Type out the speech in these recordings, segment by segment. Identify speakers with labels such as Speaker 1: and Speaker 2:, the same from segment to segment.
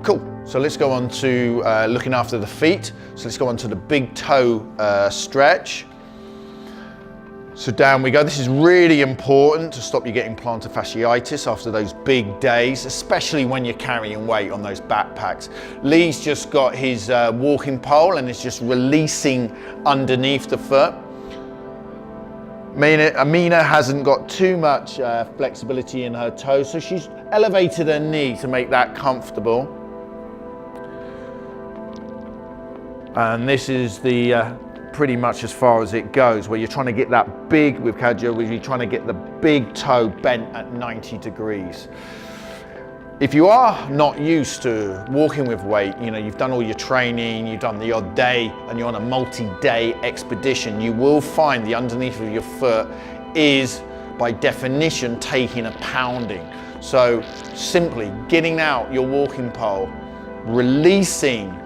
Speaker 1: Cool, so let's go on to looking after the feet. So let's go on to the big toe stretch. So down we go. This is really important to stop you getting plantar fasciitis after those big days, especially when you're carrying weight on those backpacks. Lee's just got his walking pole and is just releasing underneath the foot. Amina hasn't got too much flexibility in her toes, so she's elevated her knee to make that comfortable. And this is the pretty much as far as it goes, where you're trying to get that big, with cardio, where you're trying to get the big toe bent at 90 degrees. If you are not used to walking with weight, you know, you've done all your training, you've done the odd day, and you're on a multi-day expedition, you will find the underneath of your foot is, by definition, taking a pounding. So simply getting out your walking pole, releasing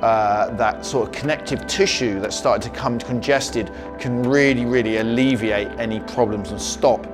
Speaker 1: that sort of connective tissue that's started to come congested can really alleviate any problems and stop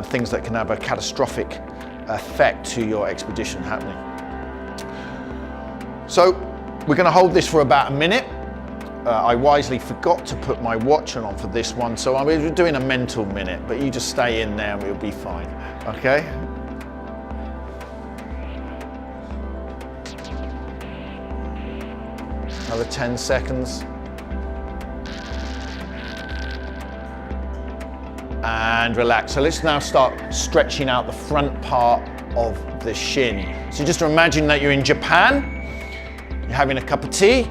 Speaker 1: things that can have a catastrophic effect to your expedition happening. So we're going to hold this for about a minute. I wisely forgot to put my watch on for this one, so I'm doing a mental minute, but you just stay in there and we'll be fine. Okay? Another 10 seconds. And relax. So let's now start stretching out the front part of the shin. So just imagine that you're in Japan, you're having a cup of tea,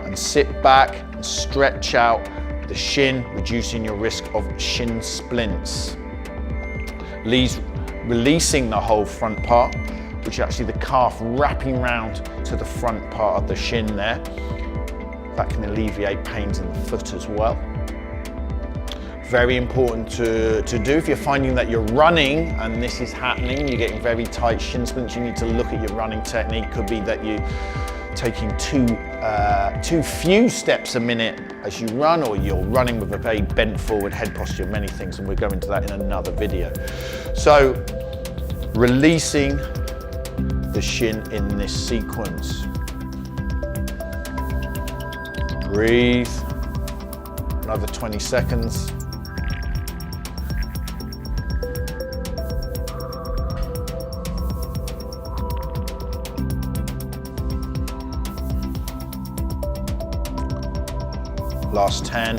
Speaker 1: and sit back and stretch out the shin, reducing your risk of shin splints. Lee's releasing the whole front part, which is actually the calf wrapping round to the front part of the shin there. That can alleviate pains in the foot as well. Very important to do. If you're finding that you're running and this is happening, you're getting very tight shin splints, you need to look at your running technique. Could be that you're taking too few steps a minute as you run, or you're running with a very bent forward head posture, many things, and we'll go into that in another video. So releasing the shin in this sequence. Breathe. Another 20 seconds. Last 10.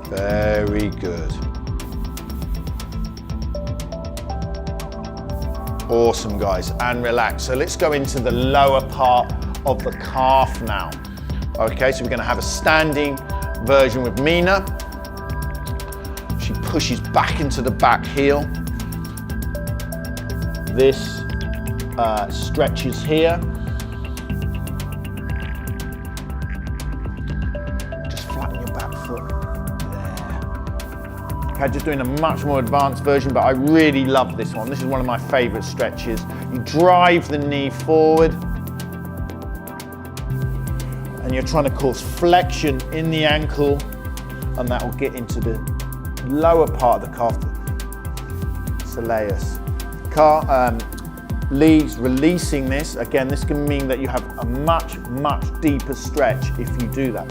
Speaker 1: Very good. Awesome, guys, and relax. So let's go into the lower part of the calf now. Okay, so we're going to have a standing version with Mina. She pushes back into the back heel. This stretches here. Just flatten your back foot. There. Okay, just doing a much more advanced version, but I really love this one. This is one of my favorite stretches. You drive the knee forward, and you're trying to cause flexion in the ankle, and that will get into the lower part of the calf, soleus. Lee's releasing this. Again, this can mean that you have a much deeper stretch if you do that.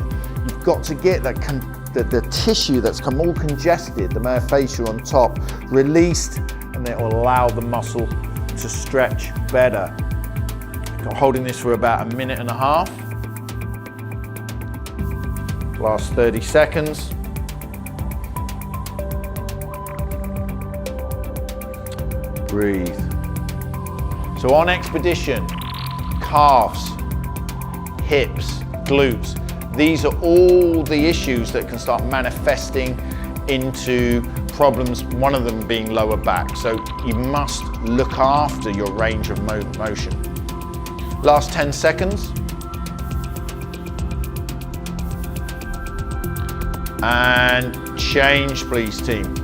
Speaker 1: You've got to get that the tissue that's come all congested, the myofascia on top, released, and it will allow the muscle to stretch better. I'm holding this for about a minute and a half. Last 30 seconds. Breathe. So on expedition, calves, hips, glutes, these are all the issues that can start manifesting into problems, one of them being lower back. So you must look after your range of motion. Last 10 seconds. And change, please, team.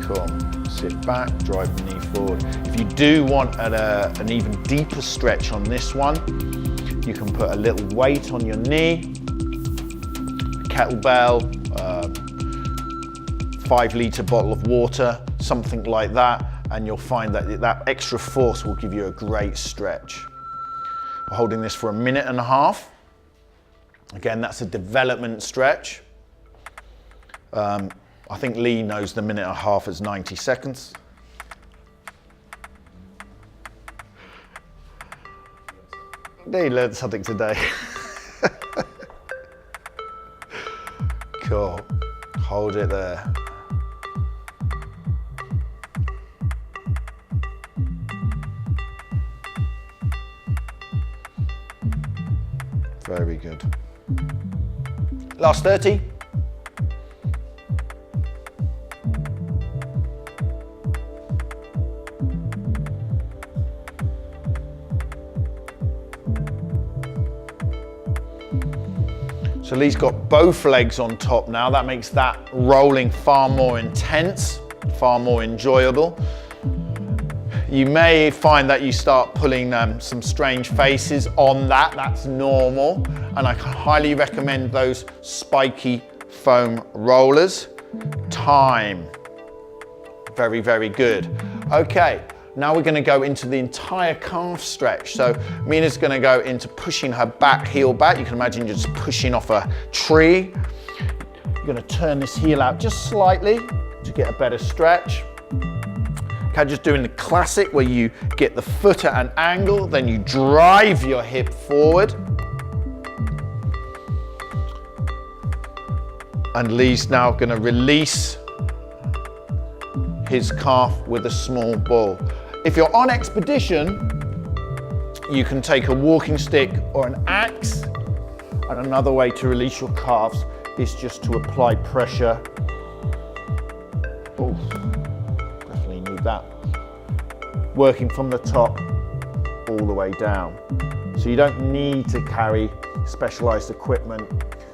Speaker 1: Cool. Sit back, drive the knee forward. If you do want an even deeper stretch on this one, you can put a little weight on your knee, a kettlebell, 5-litre bottle of water, something like that, and you'll find that that extra force will give you a great stretch. We're holding this for 1.5 minutes. Again, that's a development stretch. I think Lee knows the 1.5 minutes is 90 seconds. He learned something today. Cool. Hold it there. Very good. Last 30. So Lee's got both legs on top now. That makes that rolling far more intense, far more enjoyable. You may find that you start pulling some strange faces on that. That's normal. And I highly recommend those spiky foam rollers. Time. Very, very good. Okay. Now we're going to go into the entire calf stretch. So Mina's going to go into pushing her back heel back. You can imagine you're just pushing off a tree. You're going to turn this heel out just slightly to get a better stretch. Okay, just doing the classic where you get the foot at an angle, then you drive your hip forward. And Lee's now going to release his calf with a small ball. If you're on expedition, you can take a walking stick or an axe. And another way to release your calves is just to apply pressure. Oh, definitely need that. Working from the top all the way down. So you don't need to carry specialized equipment,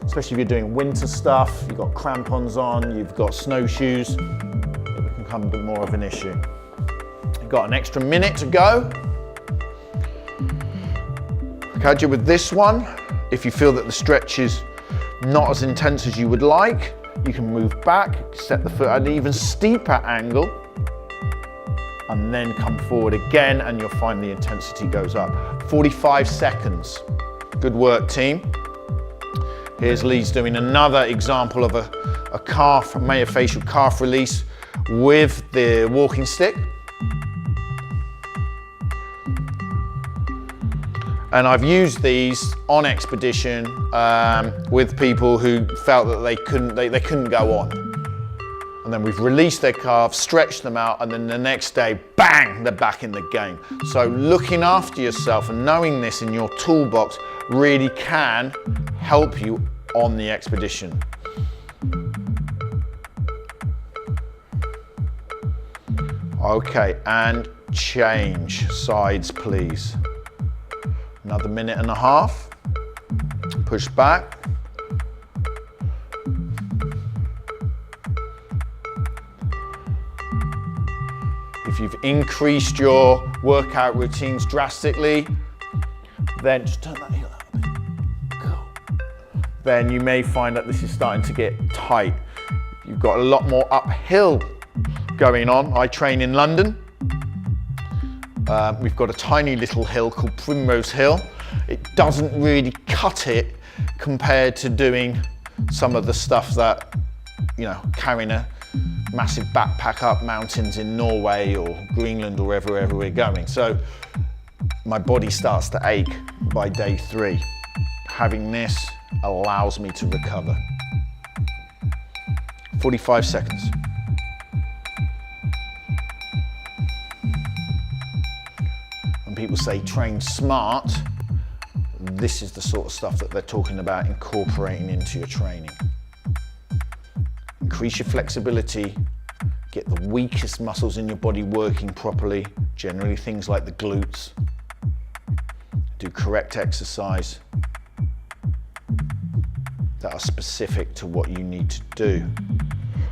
Speaker 1: especially if you're doing winter stuff, you've got crampons on, you've got snowshoes, it can become a bit more of an issue. You've got an extra minute to go. Okay, with this one, if you feel that the stretch is not as intense as you would like, you can move back, set the foot at an even steeper angle, and then come forward again, and you'll find the intensity goes up. 45 seconds. Good work, team. Here's Lee's doing another example of a calf, myofascial calf release with the walking stick. And I've used these on expedition with people who felt that they couldn't go on. And then we've released their calves, stretched them out, and then the next day, bang, they're back in the game. So looking after yourself and knowing this in your toolbox really can help you on the expedition. Okay, and change sides, please. Another minute and a half. Push back. If you've increased your workout routines drastically, then just turn that heel out a bit. Cool. Then you may find that this is starting to get tight. You've got a lot more uphill going on. I train in London. We've got a tiny little hill called Primrose Hill. It doesn't really cut it compared to doing some of the stuff that, you know, carrying a massive backpack up mountains in Norway or Greenland or wherever we're going. So my body starts to ache by day 3. Having this allows me to recover. 45 seconds. When people say train smart, this is the sort of stuff that they're talking about incorporating into your training. Increase your flexibility, get the weakest muscles in your body working properly, generally things like the glutes. Do correct exercise that are specific to what you need to do.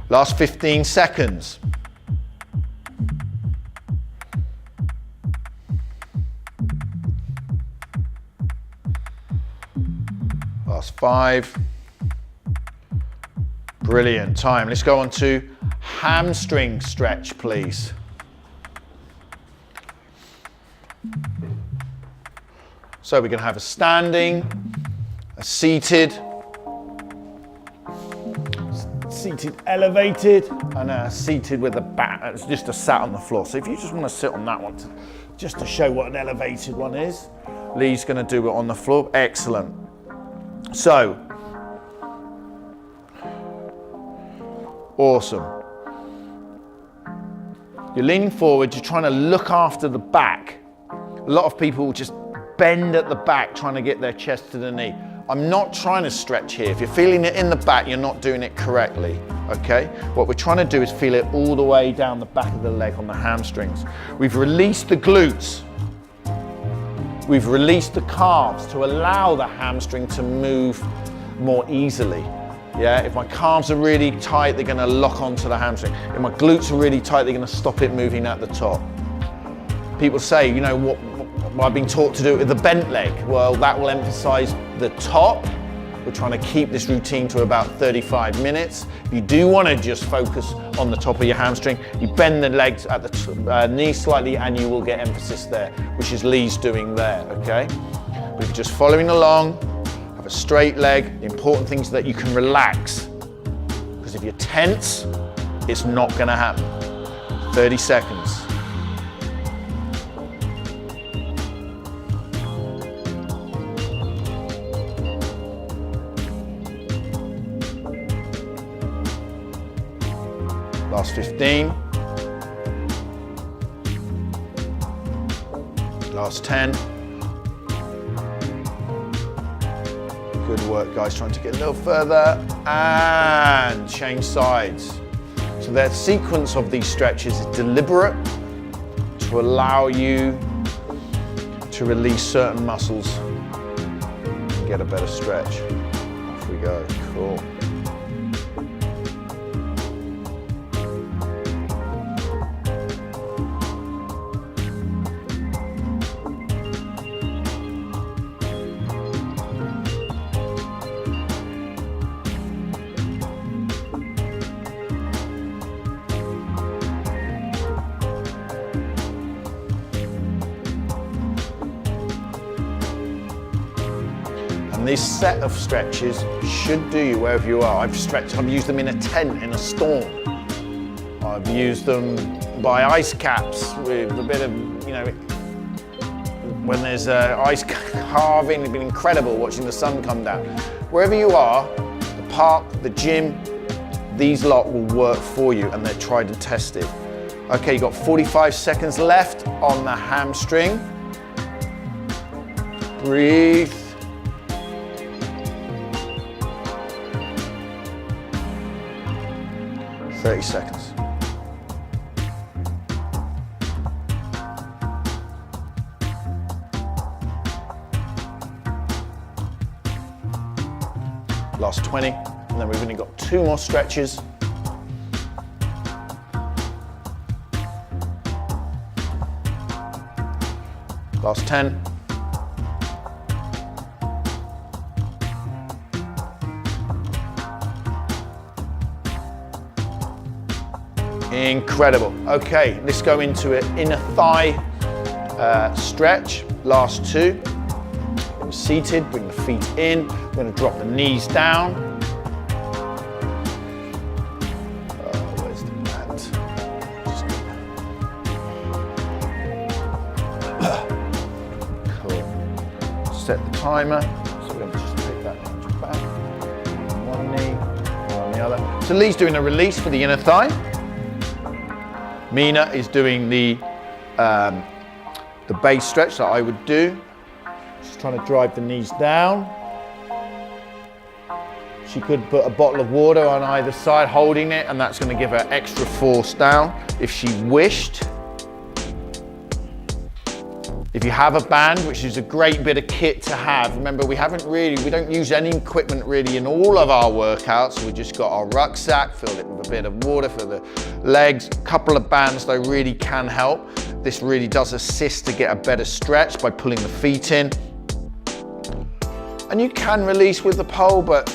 Speaker 1: Last 15 seconds. Last 5, Brilliant, time. Let's go on to hamstring stretch, please. So we're going to have a standing, a seated elevated, and a seated with a back. It's just a sat on the floor. So if you just want to sit on that one, just to show what an elevated one is, Lee's going to do it on the floor. Excellent. So, awesome. You're leaning forward, you're trying to look after the back. A lot of people just bend at the back trying to get their chest to the knee. I'm not trying to stretch here. If you're feeling it in the back, you're not doing it correctly, okay? What we're trying to do is feel it all the way down the back of the leg on the hamstrings. We've released the glutes. We've released the calves to allow the hamstring to move more easily. Yeah, if my calves are really tight, they're gonna lock onto the hamstring. If my glutes are really tight, they're gonna stop it moving at the top. People say, you know, what I've been taught to do with the bent leg. Well, that will emphasize the top. We're trying to keep this routine to about 35 minutes. If you do want to just focus on the top of your hamstring, you bend the legs at the knee slightly and you will get emphasis there, which is Lee's doing there, okay? But if you're just following along, have a straight leg, the important thing is that you can relax. Because if you're tense, it's not going to happen. 30 seconds. Last 15. Last 10. Good work, guys. Trying to get a little further and change sides. So the sequence of these stretches is deliberate to allow you to release certain muscles and get a better stretch. Off we go. Cool. And this set of stretches should do you wherever you are. I've used them in a tent, in a storm. I've used them by ice caps with a bit of, you know, when there's ice carving. It's been incredible watching the sun come down. Wherever you are, the park, the gym, these lot will work for you and they're tried and tested. Okay, you've got 45 seconds left on the hamstring. Breathe. 30 seconds. Last 20, and then we've only got 2 more stretches. Last 10. Incredible. Okay, let's go into an inner thigh stretch. Last 2. I'm seated, bring the feet in. I'm going to drop the knees down. Where's the mat? Cool. Set the timer. So we're going to just take that lunge back. On one knee, on the other. So Lee's doing a release for the inner thigh. Mina is doing the base stretch that I would do. She's trying to drive the knees down. She could put a bottle of water on either side holding it, and that's going to give her extra force down if she wished. If you have a band, which is a great bit of kit to have, remember we don't use any equipment really in all of our workouts. We just got our rucksack, filled it with a bit of water for the legs, a couple of bands though really can help. This really does assist to get a better stretch by pulling the feet in. And you can release with the pole, but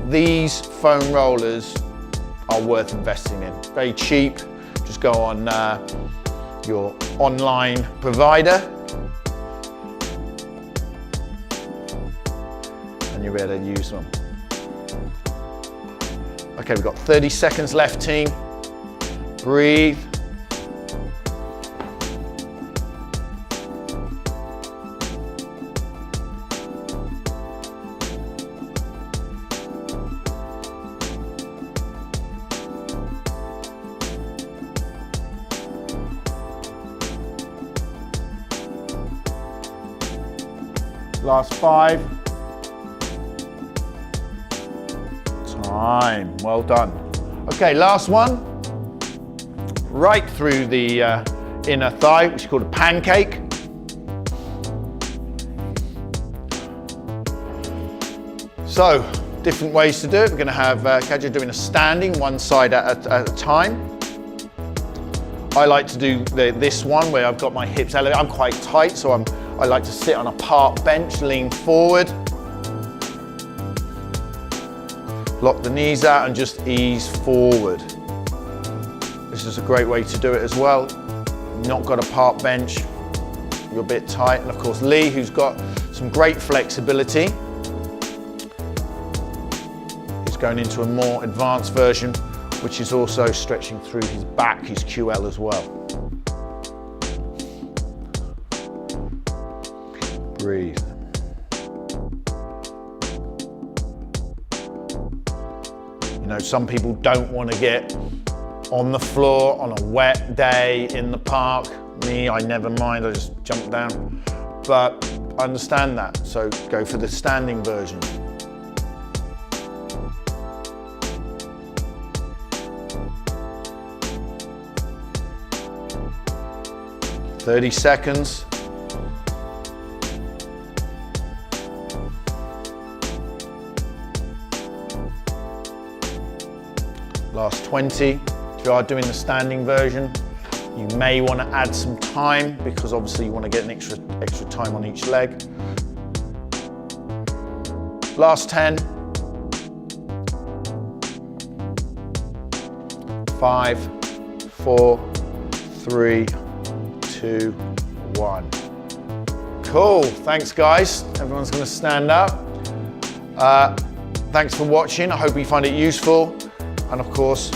Speaker 1: these foam rollers are worth investing in. Very cheap, just go on your online provider and you'll be able to use them. Okay, we've got 30 seconds left, team. Breathe. Last 5. Time, well done. Okay, last one. Right through the inner thigh, which is called a pancake. So, different ways to do it. We're going to have Kaja doing a standing, one side at a time. I like to do this one where I've got my hips elevated. I'm quite tight, so I like to sit on a park bench, lean forward. Lock the knees out and just ease forward. This is a great way to do it as well. Not got a park bench, you're a bit tight. And of course Lee, who's got some great flexibility, is going into a more advanced version, which is also stretching through his back, his QL as well. Breathe. You know, some people don't want to get on the floor on a wet day in the park. Me, I never mind, I just jump down. But I understand that, so go for the standing version. "30 seconds. Last 20. If you are doing the standing version, you may want to add some time because obviously you want to get an extra time on each leg. Last 10. 5, 4, 3, 2, 1. Cool, thanks guys. Everyone's going to stand up. Thanks for watching. I hope you find it useful. And of course,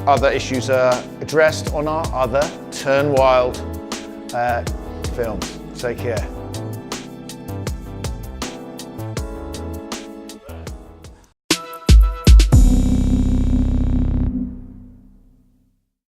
Speaker 1: other issues are addressed on our other Turn Wild films. Take care.